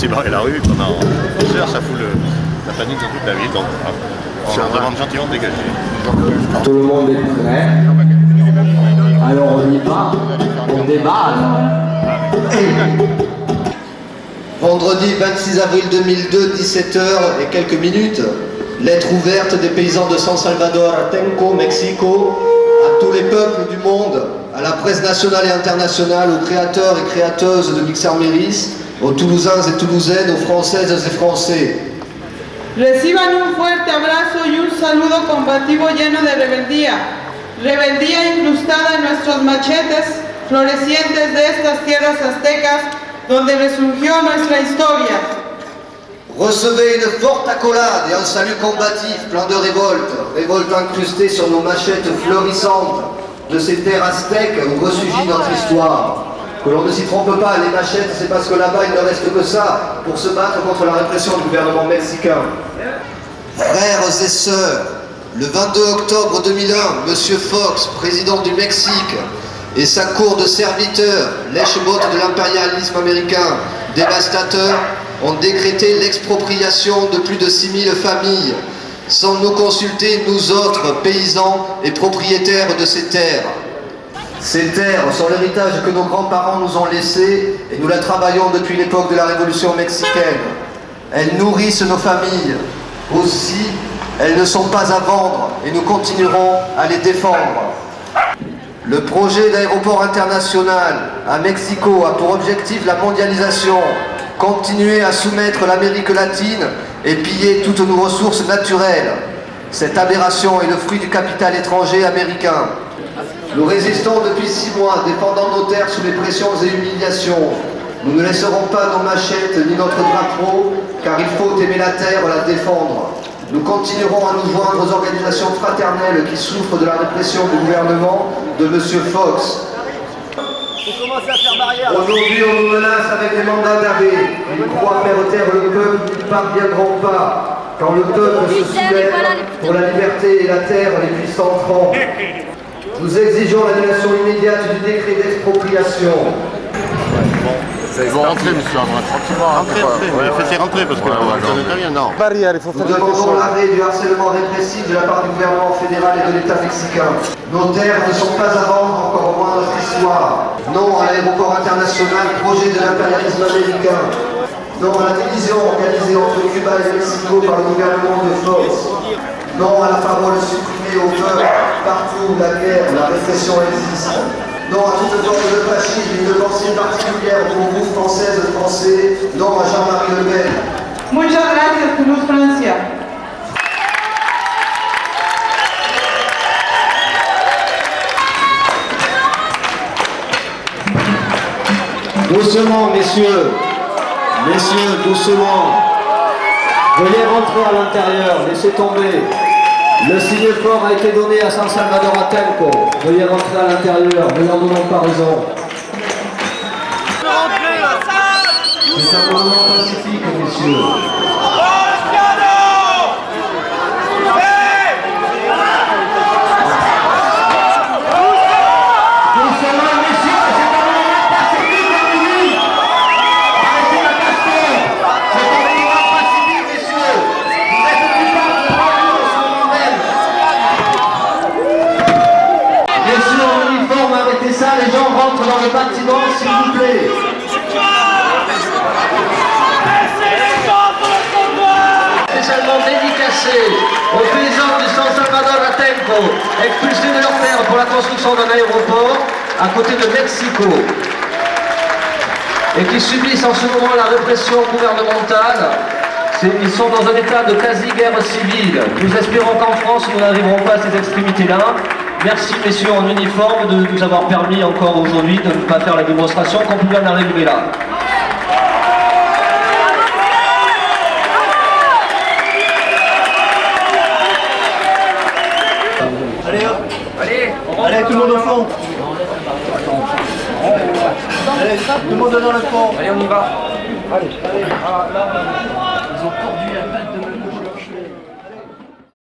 laisser barrer la rue pendant 2 heures, ça fout la panique dans toute la ville. Donc on leur demande gentiment de dégager. Tout le monde est prêt. Alors on y va, on démarre. Vendredi 26 avril 2002, 17h et quelques minutes, lettre ouverte des paysans de San Salvador à Tenco, Mexico, à tous les peuples du monde, à la presse nationale et internationale, aux créateurs et créateuses de Mixer Méris, aux Toulousains et Toulousaines, aux Françaises et Français. Reciban un fuerte abrazo y un saludo combativo lleno de rebeldía, rebeldía incrustada en nuestros machetes, florecientes de estas tierras aztecas, donde resurgió nuestra historia. Recevez une forte accolade et un salut combatif plein de révolte, révolte incrustée sur nos machettes florissantes de ces terres aztèques où ressurgit notre histoire. Que l'on ne s'y trompe pas, les machettes, c'est parce que là-bas il ne reste que ça pour se battre contre la répression du gouvernement mexicain. Frères et sœurs, le 22 octobre 2001, Monsieur Fox, président du Mexique, et sa cour de serviteurs, lèche-bottes de l'impérialisme américain, dévastateur, ont décrété l'expropriation de plus de 6000 familles, sans nous consulter, nous autres, paysans et propriétaires de ces terres. Ces terres sont l'héritage que nos grands-parents nous ont laissé et nous la travaillons depuis l'époque de la Révolution mexicaine. Elles nourrissent nos familles. Aussi, elles ne sont pas à vendre et nous continuerons à les défendre. Le projet d'aéroport international à Mexico a pour objectif la mondialisation, continuer à soumettre l'Amérique latine et piller toutes nos ressources naturelles. Cette aberration est le fruit du capital étranger américain. Nous résistons depuis 6 mois, défendant nos terres sous les pressions et humiliations. Nous ne laisserons pas nos machettes ni notre drapeau, car il faut aimer la terre, la défendre. Nous continuerons à nous joindre aux organisations fraternelles qui souffrent de la répression du gouvernement de M. Fox. Aujourd'hui, on nous menace avec des mandats d'arrêt. Ils croient faire taire le peuple, ils ne parviendront pas. Quand le peuple se soulève pour la liberté et la terre, les puissants tremblent. Nous exigeons l'annulation immédiate du décret d'expropriation. Ils vont rentrer, monsieur, tranquillement. Faites-les rentrer parce que ça n'est pas bien, non. Nous demandons l'arrêt du harcèlement répressif de la part du gouvernement fédéral et de l'État mexicain. Nos terres ne sont pas à vendre, encore moins notre histoire. Non à l'aéroport international, projet de l'impérialisme américain. Non à la division organisée entre Cuba et Mexico par le gouvernement de Fox. Non à la parole supprimée au peuple, partout où la guerre, la répression existe. Non à toute forme de fascisme, une pensée particulière pour vous, Françaises et Français. Non à Jean-Marie Le Pen. Muchas gracias, Toulouse, Francia. Doucement, messieurs. Messieurs, doucement. Veuillez rentrer à l'intérieur, laissez tomber. Le signe fort a été donné à San Salvador à Tenco. Veuillez rentrer à l'intérieur, ne leur donnons pas raison. C'est un moment pacifique, messieurs. Les gens rentrent dans le bâtiment, s'il vous plaît. Spécialement dédicacé aux paysans du San Salvador à Tenco, expulsés de leur terre pour la construction d'un aéroport à côté de Mexico, et qui subissent en ce moment la répression gouvernementale. Ils sont dans un état de quasi-guerre civile. Nous espérons qu'en France, nous n'arriverons pas à ces extrémités-là. Merci messieurs en uniforme de nous avoir permis encore aujourd'hui de ne pas faire la démonstration qu'on peut bien arriver là. Allez hop, allez tout le monde au fond. Allez, tout le monde dans le fond. Allez, on y va. Allez.